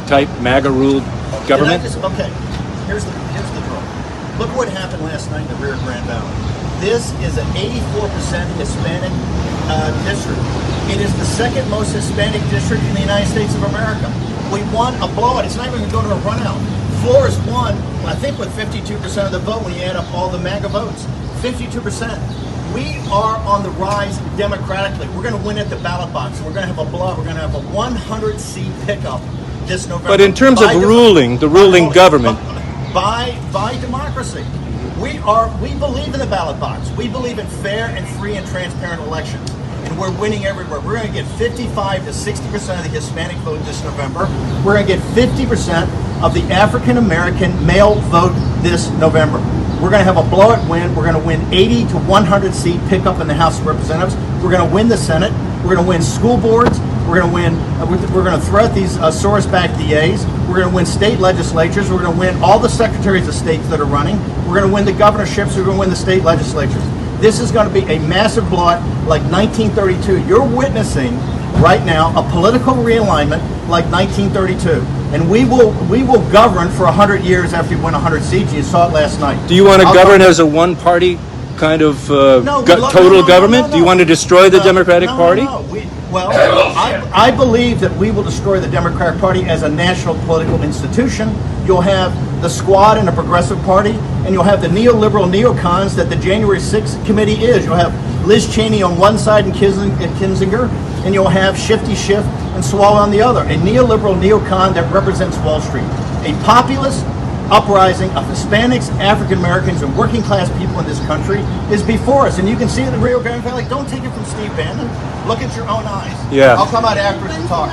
type MAGA ruled government? Okay, here's the drill. Look what happened last night in the Rio Grande Valley. This is an 84% Hispanic district. It is the second most Hispanic district in the United States of America. We won a blowout. It's not even going to go to a runout. Flores won, I think, with 52% of the vote when you add up all the MAGA votes. 52%. We are on the rise democratically. We're going to win at the ballot box. We're going to have a blowout. We're going to have a 100-seat pickup this November. But in terms of the ruling government, by democracy, we believe in the ballot box. We believe in fair and free and transparent elections, and we're winning everywhere. We're going to get 55 to 60% of the Hispanic vote this November. We're going to get 50% of the African American male vote this November. We're going to have a blowout win. We're going to win 80 to 100 seat pickup in the House of Representatives. We're going to win the Senate. We're going to win school boards. We're going to win. We're going to throw out these Soros-backed DAs. We're going to win state legislatures. We're going to win all the secretaries of states that are running. We're going to win the governorships. We're going to win the state legislatures. This is going to be a massive blowout like 1932. You're witnessing right now a political realignment like 1932, and we will govern for 100 years after we win 100 seats. You saw it last night. Do you want to govern as a one-party kind of total government? Do you want to destroy the Democratic Party? I believe that we will destroy the Democratic Party as a national political institution. You'll have the Squad and the Progressive Party, and you'll have the neoliberal neocons that the January 6th committee is. You'll have Liz Cheney on one side and Kinzinger, and you'll have Shifty Schiff and Swalwell on the other. A neoliberal neocon that represents Wall Street. A populist uprising of Hispanics, African Americans, and working class people in this country is before us. And you can see it in the Rio Grande Valley. Don't take it from Steve Bannon. Look at your own eyes. Yeah. I'll come out afterwards and talk.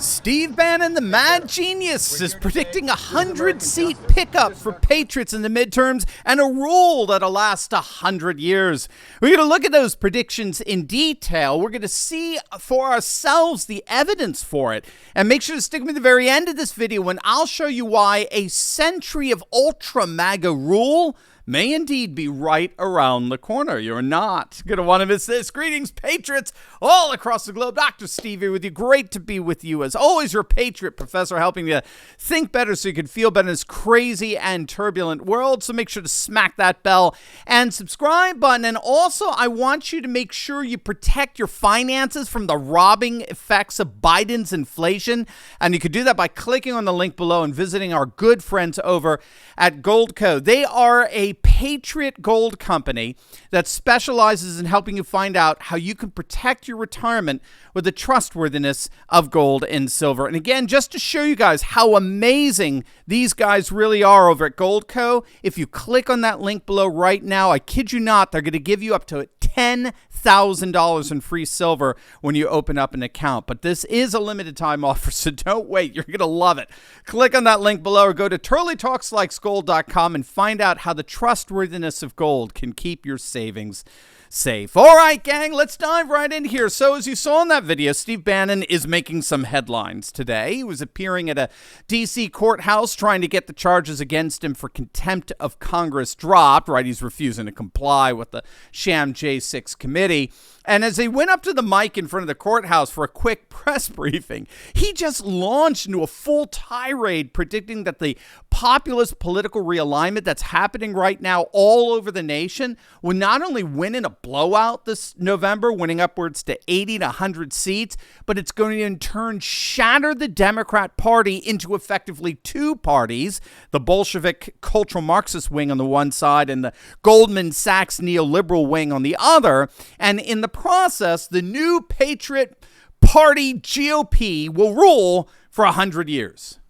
Steve Bannon, the mad genius, is predicting 100-seat pickup for patriots in the midterms and a rule that'll last 100 years. We're going to look at those predictions in detail. We're going to see for ourselves the evidence for it. And make sure to stick with me at the very end of this video when I'll show you why a century of ultra-MAGA rule may indeed be right around the corner. You're not going to want to miss this. Greetings, patriots all across the globe. Dr. Steve here with you. Great to be with you. As always, your patriot professor helping you think better so you can feel better in this crazy and turbulent world. So make sure to smack that bell and subscribe button. And also, I want you to make sure you protect your finances from the robbing effects of Biden's inflation. And you can do that by clicking on the link below and visiting our good friends over at Goldco. They are a Patriot Gold company that specializes in helping you find out how you can protect your retirement with the trustworthiness of gold and silver. And again, just to show you guys how amazing these guys really are over at Goldco, if you click on that link below right now, I kid you not, they're going to give you up to $10,000 in free silver when you open up an account. But this is a limited time offer, so don't wait. You're going to love it. Click on that link below or go to turleytalkslikesgold.com and find out how the trustworthiness of gold can keep your savings safe. All right, gang, let's dive right in here. So as you saw in that video, Steve Bannon is making some headlines today. He was appearing at a D.C. courthouse trying to get the charges against him for contempt of Congress dropped, right? He's refusing to comply with the sham J6 committee. And as he went up to the mic in front of the courthouse for a quick press briefing, he just launched into a full tirade predicting that the populist political realignment that's happening right now all over the nation will not only win in a blowout this November, winning upwards to 80 to 100 seats, but it's going to in turn shatter the Democrat Party into effectively two parties, the Bolshevik cultural Marxist wing on the one side and the Goldman Sachs neoliberal wing on the other. And in the process, the new Patriot Party GOP will rule for 100 years.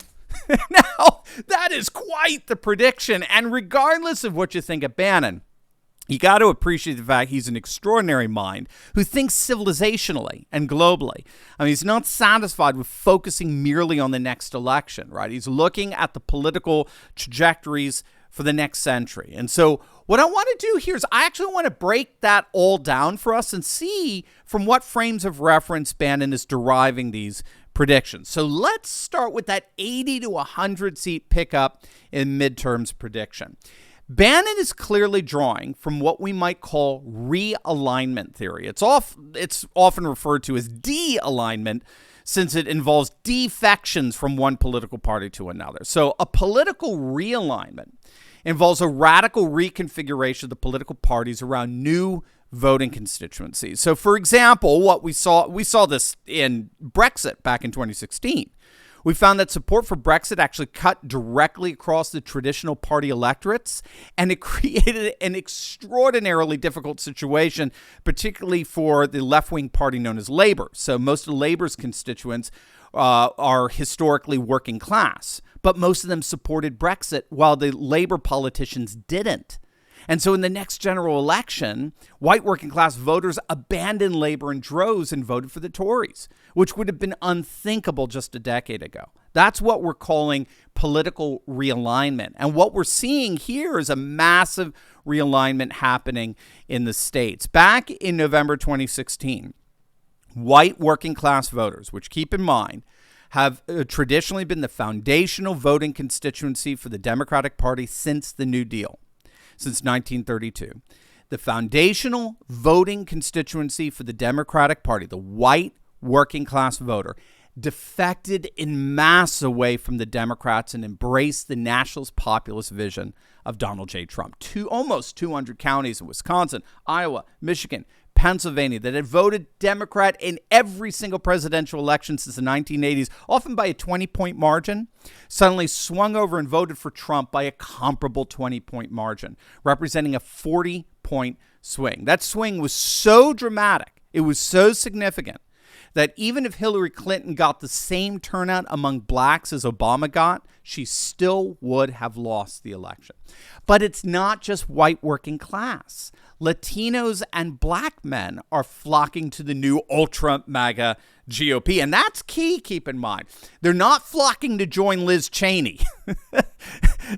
Now, that is quite the prediction. And regardless of what you think of Bannon, you got to appreciate the fact he's an extraordinary mind who thinks civilizationally and globally. I mean, he's not satisfied with focusing merely on the next election, right? He's looking at the political trajectories for the next century. And so what I want to do here is I actually want to break that all down for us and see from what frames of reference Bannon is deriving these predictions. So let's start with that 80 to 100 seat pickup in midterms prediction. Bannon is clearly drawing from what we might call realignment theory. It's often referred to as de-alignment since it involves defections from one political party to another. So a political realignment involves a radical reconfiguration of the political parties around new voting constituencies. So, for example, what we saw this in Brexit back in 2016. We found that support for Brexit actually cut directly across the traditional party electorates, and it created an extraordinarily difficult situation, particularly for the left-wing party known as Labour. So most of Labour's constituents are historically working class, but most of them supported Brexit while the Labour politicians didn't. And so in the next general election, white working class voters abandoned Labour in droves and voted for the Tories, which would have been unthinkable just a decade ago. That's what we're calling political realignment. And what we're seeing here is a massive realignment happening in the States. Back in November 2016, white working class voters, which keep in mind, have traditionally been the foundational voting constituency for the Democratic Party since the New Deal. Since 1932. The foundational voting constituency for the Democratic Party, the white working class voter, defected in mass away from the Democrats and embraced the nationalist populist vision of Donald J. Trump. Almost 200 counties in Wisconsin, Iowa, Michigan, Pennsylvania that had voted Democrat in every single presidential election since the 1980s, often by a 20-point margin, suddenly swung over and voted for Trump by a comparable 20-point margin, representing a 40-point swing. That swing was so dramatic, it was so significant, that even if Hillary Clinton got the same turnout among blacks as Obama got, she still would have lost the election. But it's not just white working class. Latinos and black men are flocking to the new ultra-MAGA GOP. And that's key, keep in mind. They're not flocking to join Liz Cheney.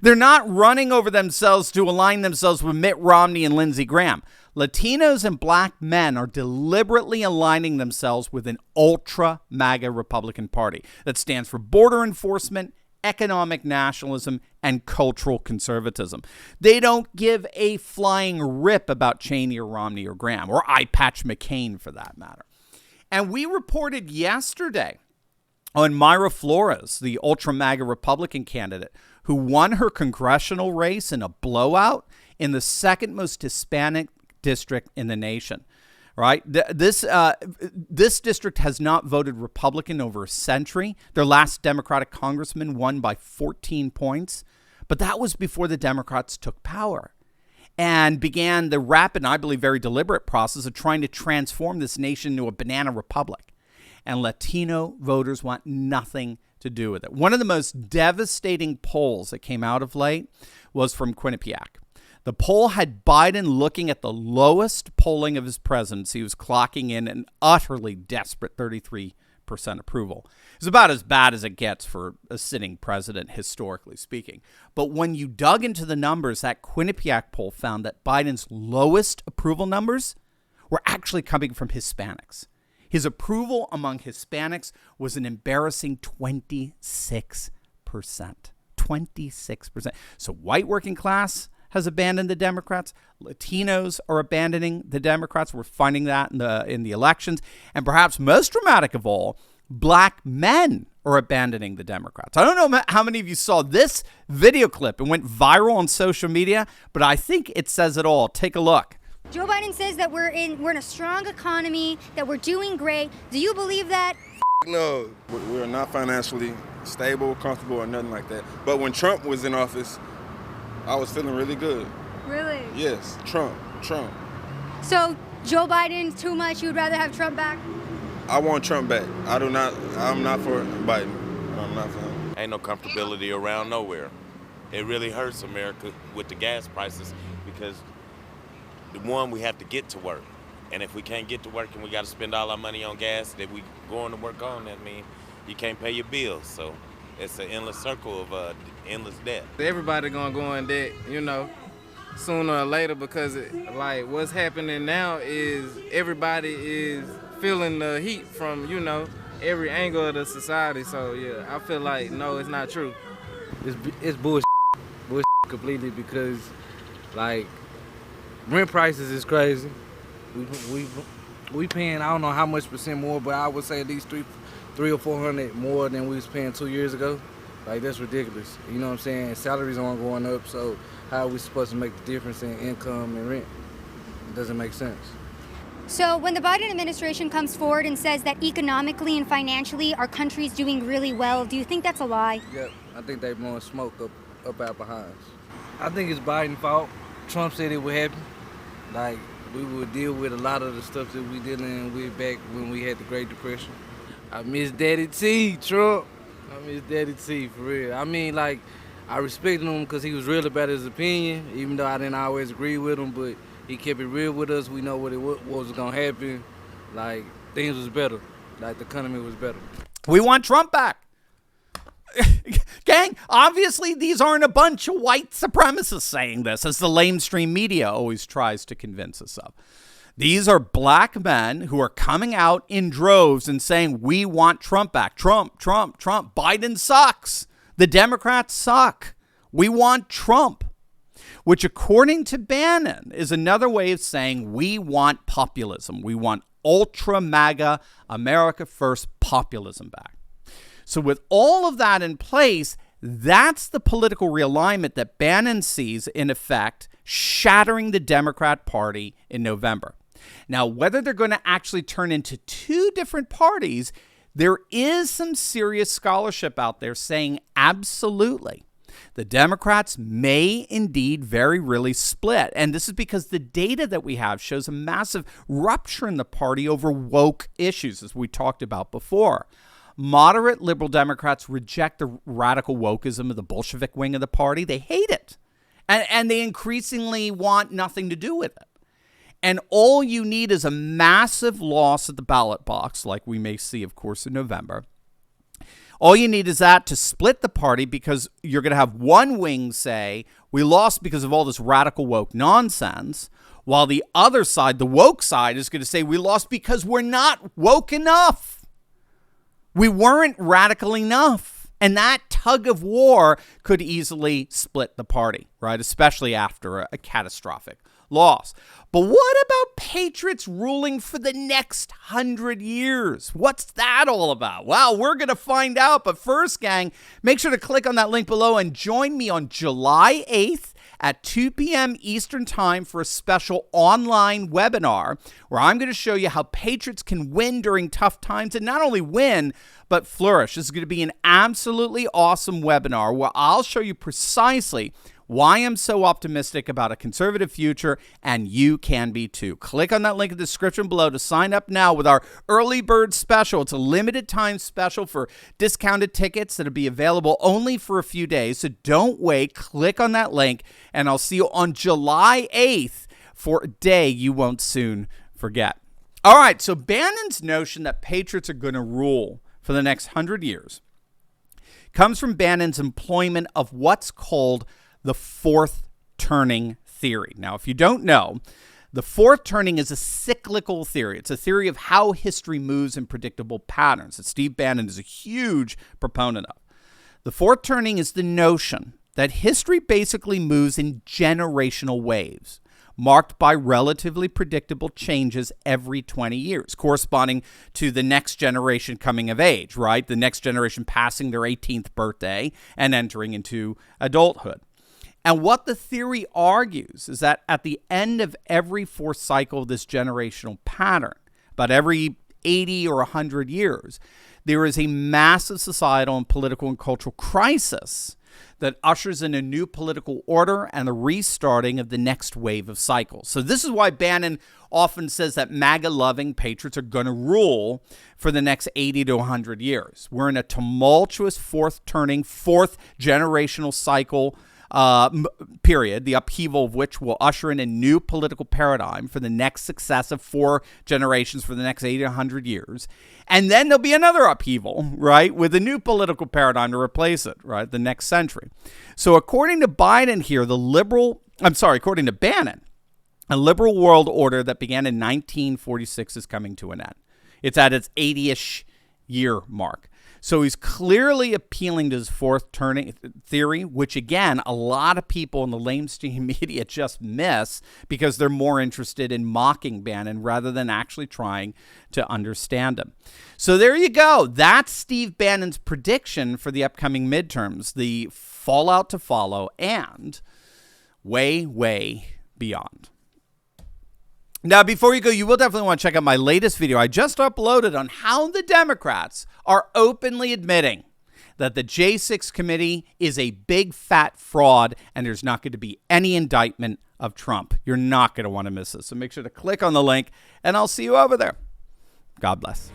They're not running over themselves to align themselves with Mitt Romney and Lindsey Graham. Latinos and black men are deliberately aligning themselves with an ultra-MAGA Republican Party that stands for border enforcement, economic nationalism, and cultural conservatism. They don't give a flying rip about Cheney or Romney or Graham, or Eye Patch McCain for that matter. And we reported yesterday on Mayra Flores, the ultra-MAGA Republican candidate, who won her congressional race in a blowout in the second most Hispanic district in the nation. Right? This district has not voted Republican over a century. Their last Democratic congressman won by 14 points. But that was before the Democrats took power and began the rapid, and I believe very deliberate process of trying to transform this nation into a banana republic. And Latino voters want nothing to do with it. One of the most devastating polls that came out of late was from Quinnipiac. The poll had Biden looking at the lowest polling of his presidency. He was clocking in an utterly desperate 33% approval. It's about as bad as it gets for a sitting president, historically speaking. But when you dug into the numbers, that Quinnipiac poll found that Biden's lowest approval numbers were actually coming from Hispanics. His approval among Hispanics was an embarrassing 26%. 26%. So white working class has abandoned the Democrats. Latinos are abandoning the Democrats. We're finding that in the elections. And perhaps most dramatic of all, black men are abandoning the Democrats. I don't know how many of you saw this video clip. It went viral on social media, but I think it says it all. Take a look. Joe Biden says that we're in a strong economy, that we're doing great. Do you believe that? No, we're not financially stable, comfortable, or nothing like that. But when Trump was in office, I was feeling really good. Really? Yes, Trump. So Joe Biden too much? You'd rather have Trump back? I want Trump back. I'm not for Biden. I'm not for him. Ain't no comfortability around nowhere. It really hurts America with the gas prices because we have to get to work. And if we can't get to work and we got to spend all our money on gas that we going to work on, that means you can't pay your bills. So it's an endless circle of endless debt. Everybody gonna go in debt, sooner or later, because what's happening now is everybody is feeling the heat from, every angle of the society. So yeah, I feel like no, it's not true. It's bullshit completely because rent prices is crazy. We paying I don't know how much percent more, but I would say at least $300 or $400 more than we was paying 2 years ago. Like, that's ridiculous. You know what I'm saying? Salaries aren't going up, so how are we supposed to make the difference in income and rent? It doesn't make sense. So when the Biden administration comes forward and says that economically and financially our country's doing really well, do you think that's a lie? Yep, I think they blowing smoke up our behinds. I think it's Biden's fault. Trump said it would happen. Like, we would deal with a lot of the stuff that we dealing with back when we had the Great Depression. I miss Daddy T, Trump. I miss Daddy T, for real. I mean, like, I respected him because he was real about his opinion, even though I didn't always agree with him, but he kept it real with us. We know what was going to happen. Like, things was better. Like, the economy was better. We want Trump back. Gang, obviously these aren't a bunch of white supremacists saying this, as the lamestream media always tries to convince us of. These are black men who are coming out in droves and saying, we want Trump back. Trump, Trump, Trump. Biden sucks. The Democrats suck. We want Trump. Which, according to Bannon, is another way of saying we want populism. We want ultra-MAGA, America First populism back. So with all of that in place, that's the political realignment that Bannon sees in effect shattering the Democrat Party in November. Now, whether they're going to actually turn into two different parties, there is some serious scholarship out there saying absolutely. The Democrats may indeed very really split. And this is because the data that we have shows a massive rupture in the party over woke issues, as we talked about before. Moderate liberal Democrats reject the radical wokeism of the Bolshevik wing of the party. They hate it. And they increasingly want nothing to do with it. And all you need is a massive loss at the ballot box, like we may see, of course, in November. All you need is that to split the party, because you're going to have one wing say, we lost because of all this radical woke nonsense, while the other side, the woke side, is going to say we lost because we're not woke enough. We weren't radical enough. And that tug of war could easily split the party, right? Especially after a catastrophic loss. But what about patriots ruling for the next 100 years? What's that all about? Well, we're going to find out. But first, gang, make sure to click on that link below and join me on July 8th at 2 p.m. Eastern Time for a special online webinar where I'm going to show you how patriots can win during tough times, and not only win, but flourish. This is going to be an absolutely awesome webinar where I'll show you precisely why I'm so optimistic about a conservative future, and you can be too. Click on that link in the description below to sign up now with our early bird special. It's a limited time special for discounted tickets that'll be available only for a few days. So don't wait. Click on that link, and I'll see you on July 8th for a day you won't soon forget. All right, so Bannon's notion that patriots are going to rule for the next 100 years comes from Bannon's employment of what's called the fourth turning theory. Now, if you don't know, the fourth turning is a cyclical theory. It's a theory of how history moves in predictable patterns that Steve Bannon is a huge proponent of. The fourth turning is the notion that history basically moves in generational waves, marked by relatively predictable changes every 20 years, corresponding to the next generation coming of age, right? The next generation passing their 18th birthday and entering into adulthood. And what the theory argues is that at the end of every fourth cycle of this generational pattern, about every 80 or 100 years, there is a massive societal and political and cultural crisis that ushers in a new political order and the restarting of the next wave of cycles. So this is why Bannon often says that MAGA-loving patriots are going to rule for the next 80 to 100 years. We're in a tumultuous fourth generational cycle period, the upheaval of which will usher in a new political paradigm for the next successive 4 generations for the next 80 to 100 years. And then there'll be another upheaval, right, with a new political paradigm to replace it, right, the next century. So according to Biden here, according to Bannon, a liberal world order that began in 1946 is coming to an end. It's at its 80-ish year mark. So he's clearly appealing to his fourth turning theory, which, again, a lot of people in the lamestream media just miss because they're more interested in mocking Bannon rather than actually trying to understand him. So there you go. That's Steve Bannon's prediction for the upcoming midterms, the fallout to follow, and way, way beyond. Now, before you go, you will definitely want to check out my latest video I just uploaded on how the Democrats are openly admitting that the J6 committee is a big fat fraud and there's not going to be any indictment of Trump. You're not going to want to miss this. So make sure to click on the link and I'll see you over there. God bless.